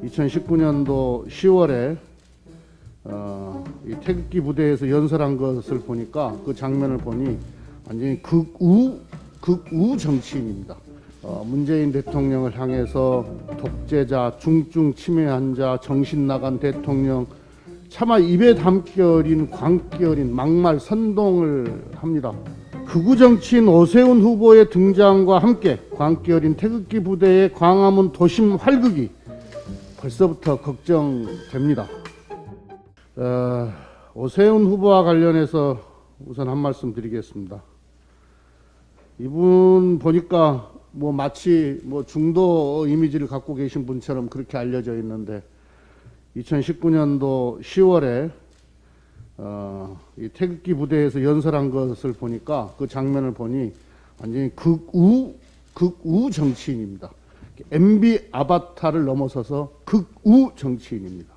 2019년도 10월에 이 태극기 부대에서 연설한 것을 보니까 그 장면을 보니 완전히 극우 정치인입니다. 문재인 대통령을 향해서 독재자, 중증 치매한 자, 정신 나간 대통령, 차마 입에 담기 어린 광기 어린 막말 선동을 합니다. 극우 정치인 오세훈 후보의 등장과 함께 광기 어린 태극기 부대의 광화문 도심 활극이 벌써부터 걱정됩니다. 오세훈 후보와 관련해서 우선 한 말씀 드리겠습니다. 이분 보니까 마치 중도 이미지를 갖고 계신 분처럼 그렇게 알려져 있는데 2019년도 10월에 이 태극기 부대에서 연설한 것을 보니까 그 장면을 보니 완전히 극우 정치인입니다. MB 아바타를 넘어서서 극우 정치인입니다.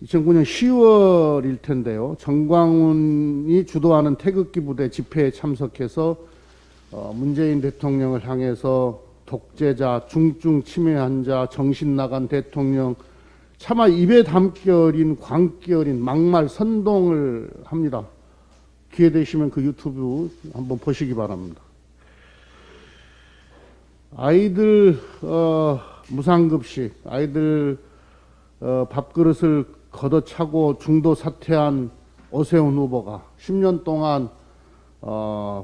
2009년 10월일 텐데요. 정광훈이 주도하는 태극기 부대 집회에 참석해서 문재인 대통령을 향해서 독재자, 중증 치매 환자, 정신 나간 대통령, 차마 입에 담기 어린 광기 어린 막말 선동을 합니다. 기회 되시면 그 유튜브 한번 보시기 바랍니다. 아이들 무상급식, 아이들 밥그릇을 걷어차고 중도 사퇴한 오세훈 후보가 10년 동안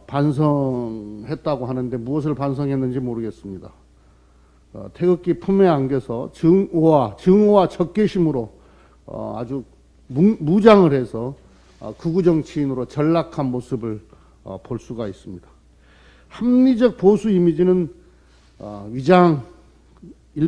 반성했다고 하는데 무엇을 반성했는지 모르겠습니다. 태극기 품에 안겨서 증오와 적개심으로 아주 무장을 해서 극우 정치인으로 전락한 모습을 볼 수가 있습니다. 합리적 보수 이미지는 위장일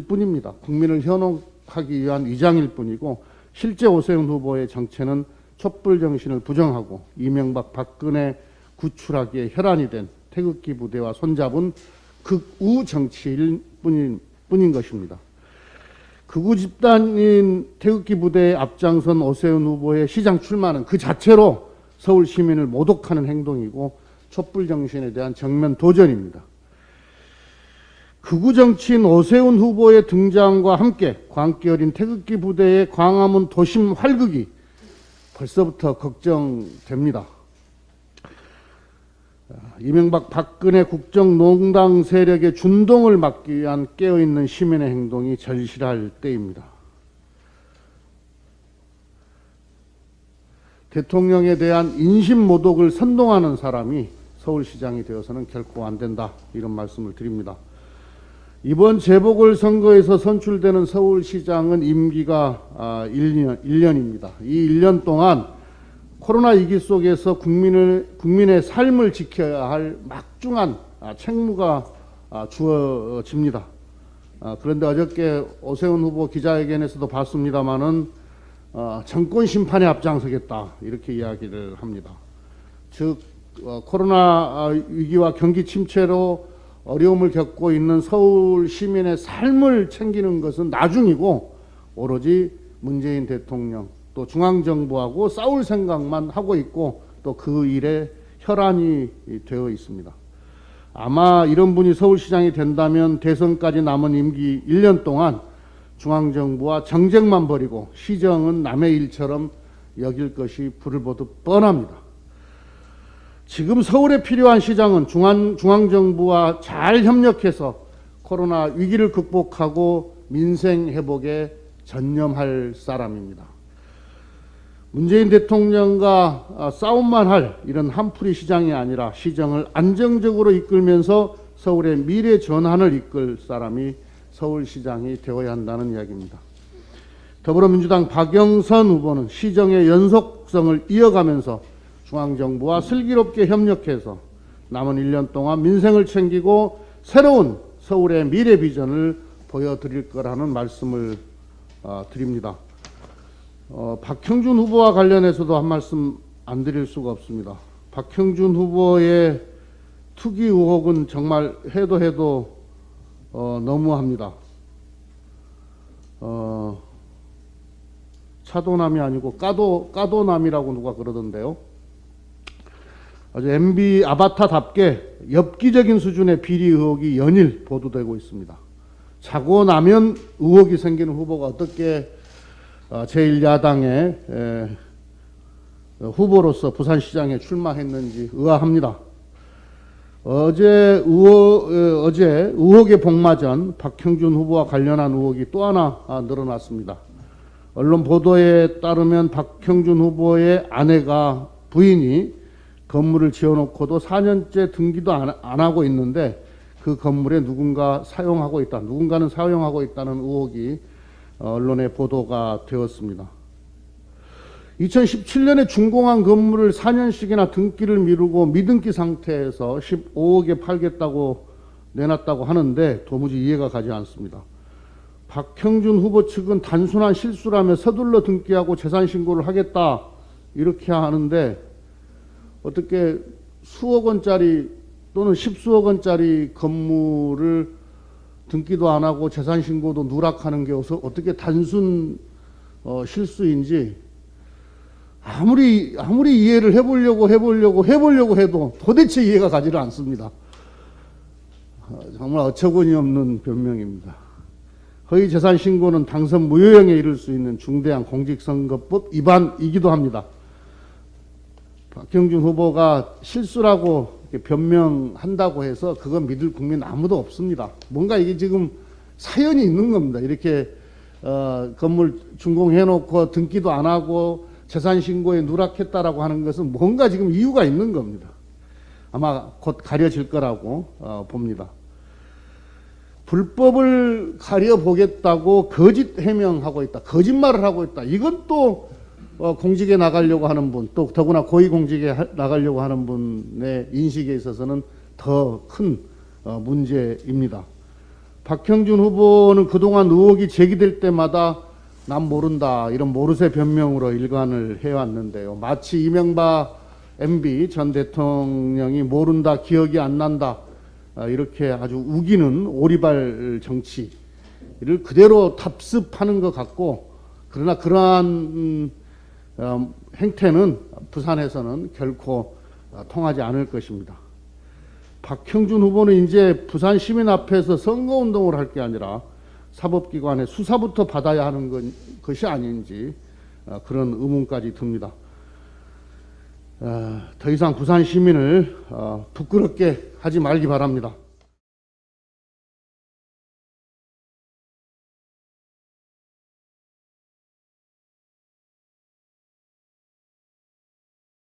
뿐입니다. 국민을 현혹하기 위한 위장일 뿐이고 실제 오세훈 후보의 정체는 촛불 정신을 부정하고 이명박 박근혜 구출하기에 혈안이 된 태극기 부대와 손잡은 극우 정치일 뿐인 것입니다. 극우 집단인 태극기 부대에 앞장선 오세훈 후보의 시장 출마는 그 자체로 서울 시민을 모독하는 행동이고 촛불 정신에 대한 정면 도전입니다. 극우 정치인 오세훈 후보의 등장과 함께 광기 어린 태극기 부대의 광화문 도심 활극이 벌써부터 걱정됩니다. 이명박 박근혜 국정농단 세력의 준동을 막기 위한 깨어있는 시민의 행동이 절실할 때입니다. 대통령에 대한 인신 모독을 선동하는 사람이 서울시장이 되어서는 결코 안 된다, 이런 말씀을 드립니다. 이번 재보궐선거에서 선출되는 서울시장은 임기가 1년입니다. 이 1년 동안 코로나 위기 속에서 국민의 삶을 지켜야 할 막중한 책무가 주어집니다. 그런데 어저께 오세훈 후보 기자회견에서도 봤습니다마는 정권 심판에 앞장서겠다, 이렇게 이야기를 합니다. 즉 코로나 위기와 경기 침체로 어려움을 겪고 있는 서울 시민의 삶을 챙기는 것은 나중이고 오로지 문재인 대통령 또 중앙정부하고 싸울 생각만 하고 있고 또 그 일에 혈안이 되어 있습니다. 아마 이런 분이 서울시장이 된다면 대선까지 남은 임기 1년 동안 중앙정부와 정쟁만 벌이고 시정은 남의 일처럼 여길 것이 불을 보듯 뻔합니다. 지금 서울에 필요한 시장은 중앙정부와 잘 협력해서 코로나 위기를 극복하고 민생 회복에 전념할 사람입니다. 문재인 대통령과 싸움만 할 이런 한풀이 시장이 아니라 시정을 안정적으로 이끌면서 서울의 미래 전환을 이끌 사람이 서울시장이 되어야 한다는 이야기입니다. 더불어민주당 박영선 후보는 시정의 연속성을 이어가면서 중앙정부와 슬기롭게 협력해서 남은 1년 동안 민생을 챙기고 새로운 서울의 미래 비전을 보여드릴 거라는 말씀을 드립니다. 박형준 후보와 관련해서도 한 말씀 안 드릴 수가 없습니다. 박형준 후보의 투기 의혹은 정말 해도 너무합니다. 차도남이 아니고 까도남이라고 누가 그러던데요. 아주 MB 아바타답게 엽기적인 수준의 비리 의혹이 연일 보도되고 있습니다. 자고 나면 의혹이 생기는 후보가 어떻게 제1야당의 후보로서 부산시장에 출마했는지 의아합니다. 어제 의혹의 복마전 박형준 후보와 관련한 의혹이 또 하나 늘어났습니다. 언론 보도에 따르면 박형준 후보의 아내가 부인이 건물을 지어놓고도 4년째 등기도 안 하고 있는데 그 건물에 누군가는 사용하고 있다는 의혹이 언론에 보도가 되었습니다. 2017년에 준공한 건물을 4년씩이나 등기를 미루고 미등기 상태에서 15억에 팔겠다고 내놨다고 하는데 도무지 이해가 가지 않습니다. 박형준 후보 측은 단순한 실수라며 서둘러 등기하고 재산 신고를 하겠다 이렇게 하는데 어떻게 수억 원짜리 또는 십수억 원짜리 건물을 등기도 안 하고 재산 신고도 누락하는 게 어떻게 단순 실수인지 아무리 이해를 해보려고 해도 도대체 이해가 가지를 않습니다. 정말 어처구니 없는 변명입니다. 허위 재산 신고는 당선 무효형에 이를 수 있는 중대한 공직선거법 위반이기도 합니다. 박형준 후보가 실수라고 변명한다고 해서 그건 믿을 국민 아무도 없습니다. 뭔가 이게 지금 사연이 있는 겁니다. 이렇게 건물 준공해놓고 등기도 안 하고 재산 신고에 누락했다라고 하는 것은 뭔가 지금 이유가 있는 겁니다. 아마 곧 가려질 거라고 봅니다. 불법을 가려보겠다고 거짓 해명하고 있다, 거짓말을 하고 있다. 이건 또 공직에 나가려고 하는 분, 또 더구나 고위공직에 나가려고 하는 분의 인식에 있어서는 더 큰 문제입니다. 박형준 후보는 그동안 의혹이 제기될 때마다 난 모른다 이런 모르쇠 변명으로 일관을 해왔는데요. 마치 이명박 MB 전 대통령이 모른다, 기억이 안 난다 이렇게 아주 우기는 오리발 정치를 그대로 답습하는 것 같고, 그러나 그러한 행태는 부산에서는 결코 통하지 않을 것입니다. 박형준 후보는 이제 부산 시민 앞에서 선거운동을 할 게 아니라 사법기관의 수사부터 받아야 하는 것이 아닌지 그런 의문까지 듭니다. 더 이상 부산 시민을 부끄럽게 하지 말기 바랍니다.